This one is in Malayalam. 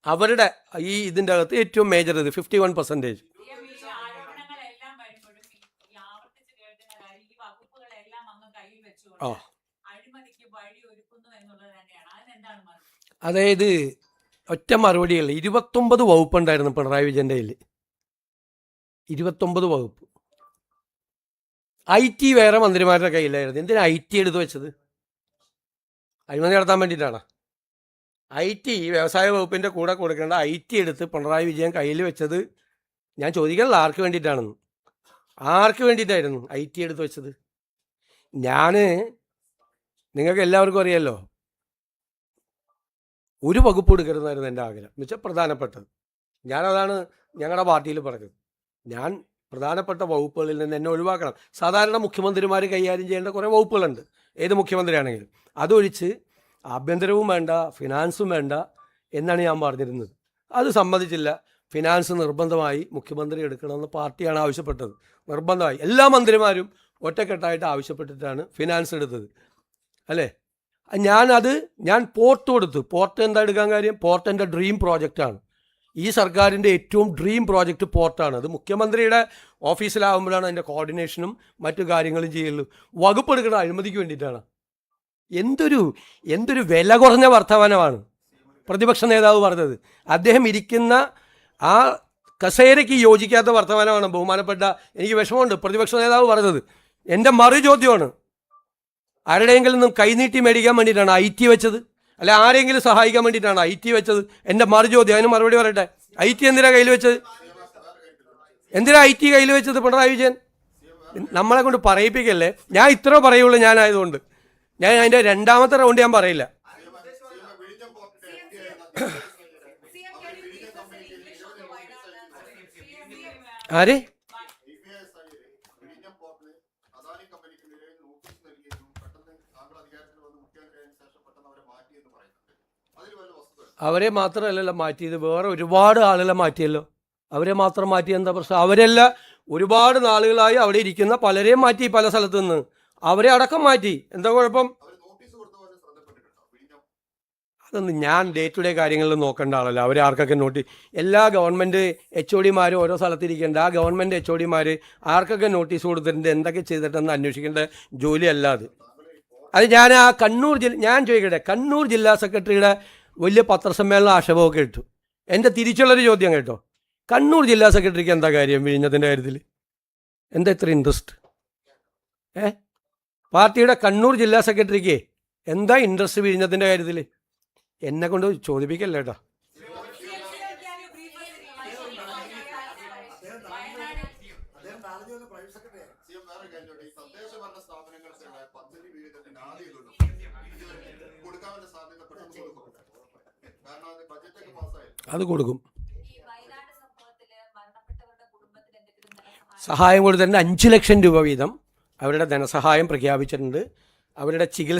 അവരുടെ ഈ ഇതിൻ്റെ അകത്ത് ഏറ്റവും മേജർ ഇത് 51%. ആ, അതായത് ഒറ്റ മറുപടിയല്ല, 29 വകുപ്പുണ്ടായിരുന്നു പിണറായി വിജയൻ്റെ കയ്യിൽ. 29 വകുപ്പ്. IT വേറെ മന്ത്രിമാരുടെ കയ്യിലായിരുന്നു. എന്തിനാ IT എടുത്തു വെച്ചത്? അഴിമതി നടത്താൻ വേണ്ടിയിട്ടാണ്. IT വ്യവസായ വകുപ്പിൻ്റെ കൂടെ കൊടുക്കേണ്ട IT എടുത്ത് പിണറായി വിജയൻ കയ്യിൽ വെച്ചത് ഞാൻ ചോദിക്കുന്നത് ആർക്ക് വേണ്ടിയിട്ടാണെന്ന്. ആർക്ക് വേണ്ടിയിട്ടായിരുന്നു IT എടുത്ത് വെച്ചത്? നിങ്ങൾക്ക് എല്ലാവർക്കും അറിയാമല്ലോ, ഒരു വകുപ്പ് എടുക്കരുതായിരുന്നു എൻ്റെ ആഗ്രഹം എന്ന് വെച്ചാൽ പ്രധാനപ്പെട്ടത്. ഞാനതാണ് ഞങ്ങളുടെ പാർട്ടിയിൽ പറഞ്ഞത്. ഞാൻ പ്രധാനപ്പെട്ട വകുപ്പുകളിൽ നിന്ന് എന്നെ ഒഴിവാക്കണം. സാധാരണ മുഖ്യമന്ത്രിമാർ കൈകാര്യം ചെയ്യേണ്ട കുറേ വകുപ്പുകളുണ്ട്, ഏത് മുഖ്യമന്ത്രിയാണെങ്കിലും. അതൊഴിച്ച് ആഭ്യന്തരവും വേണ്ട, ഫിനാൻസും വേണ്ട എന്നാണ് ഞാൻ പറഞ്ഞിരുന്നത്. അത് സമ്മതിച്ചില്ല. ഫിനാൻസ് നിർബന്ധമായി മുഖ്യമന്ത്രി എടുക്കണമെന്ന് പാർട്ടിയാണ് ആവശ്യപ്പെട്ടത്. നിർബന്ധമായി എല്ലാ മന്ത്രിമാരും ഒറ്റക്കെട്ടായിട്ട് ആവശ്യപ്പെട്ടിട്ടാണ് ഫിനാൻസ് എടുത്തത്, അല്ലേ? ഞാൻ പോർട്ട് കൊടുത്തു. പോർട്ട് എന്താ എടുക്കാൻ കാര്യം? പോർട്ട് എൻ്റെ ഡ്രീം പ്രോജക്റ്റാണ്. ഈ സർക്കാരിൻ്റെ ഏറ്റവും ഡ്രീം പ്രോജക്റ്റ് പോർട്ടാണ്. അത് മുഖ്യമന്ത്രിയുടെ ഓഫീസിലാവുമ്പോഴാണ് അതിൻ്റെ കോർഡിനേഷനും മറ്റു കാര്യങ്ങളും ചെയ്യുള്ളൂ. വകുപ്പ് എടുക്കുന്ന അഴിമതിക്ക് വേണ്ടിയിട്ടാണ്. എന്തൊരു വില കുറഞ്ഞ വർത്തമാനമാണ് പ്രതിപക്ഷ നേതാവ് പറഞ്ഞത്. അദ്ദേഹം ഇരിക്കുന്ന ആ കസേരയ്ക്ക് യോജിക്കാത്ത വർത്തമാനമാണ് ബഹുമാനപ്പെട്ട, എനിക്ക് വിഷമമുണ്ട്, പ്രതിപക്ഷ നേതാവ് പറഞ്ഞത്. എൻ്റെ മറു ചോദ്യമാണ്, ആരുടെയെങ്കിലും നിന്നും കൈനീട്ടി മേടിക്കാൻ വേണ്ടിയിട്ടാണ് IT വെച്ചത്? അല്ല ആരെങ്കിലും സഹായിക്കാൻ വേണ്ടിയിട്ടാണ് IT വെച്ചത്? എൻ്റെ മറു ചോദ്യം. അതിന് മറുപടി പറയട്ടെ. IT എന്തിനാ കയ്യിൽ വെച്ചത്? എന്തിനാ IT കയ്യിൽ വെച്ചത് പിണറായി വിജയൻ? നമ്മളെ കൊണ്ട് പറയിപ്പിക്കല്ലേ. ഞാൻ ഇത്ര പറയുള്ളൂ ഞാനായതുകൊണ്ട്. ഞാൻ അതിൻ്റെ രണ്ടാമത്തെ റൗണ്ട് ഞാൻ പറയില്ല. ആര്? അവരെ മാത്രമല്ലല്ലോ മാറ്റിയത്, വേറെ ഒരുപാട് ആളുകളെ മാറ്റിയല്ലോ. അവരെ മാത്രം മാറ്റി എന്താ പ്രശ്നം? അവരെല്ലാം ഒരുപാട് നാളുകളായി അവിടെ ഇരിക്കുന്ന പലരെയും മാറ്റി, പല സ്ഥലത്തു നിന്ന് അവരെ അടക്കം മാറ്റി. എന്താ കുഴപ്പം? അതൊന്നും ഞാൻ ഡേ ടു ഡേ കാര്യങ്ങളിൽ നോക്കേണ്ട ആളല്ല. അവരെ ആർക്കൊക്കെ എല്ലാ ഗവൺമെൻറ് HODമാരും ഓരോ സ്ഥലത്തിരിക്കേണ്ട ആ ഗവൺമെൻറ് HODമാർ ആർക്കൊക്കെ നോട്ടീസ് കൊടുത്തിട്ടുണ്ട്, എന്തൊക്കെ ചെയ്തിട്ടെന്ന് അന്വേഷിക്കേണ്ട ജോലിയല്ല അത്. ഞാൻ ചോദിക്കട്ടെ, കണ്ണൂർ ജില്ലാ സെക്രട്ടറിയുടെ വലിയ പത്രസമ്മേളനം ആക്ഷേപമൊക്കെ ഇട്ടു. എൻ്റെ തിരിച്ചുള്ളൊരു ചോദ്യം കേട്ടോ, കണ്ണൂർ ജില്ലാ സെക്രട്ടറിക്ക് എന്താ കാര്യം വിഴിഞ്ഞത്തിൻ്റെ കാര്യത്തിൽ? എന്താ ഇത്ര ഇൻട്രസ്റ്റ്? പാർട്ടിയുടെ കണ്ണൂർ ജില്ലാ സെക്രട്ടറിക്ക് എന്താ ഇൻട്രസ്റ്റ് വിഴിഞ്ഞത്തിൻ്റെ കാര്യത്തിൽ? എന്നെ കൊണ്ട് ചോദിപ്പിക്കല്ലേ കേട്ടോ. അത് കൊടുക്കും. സഹായം കൊടുത്തിട്ടുണ്ട്. 5 ലക്ഷം രൂപ വീതം അവരുടെ ധനസഹായം പ്രഖ്യാപിച്ചിട്ടുണ്ട്. അവരുടെ ചികിത്സ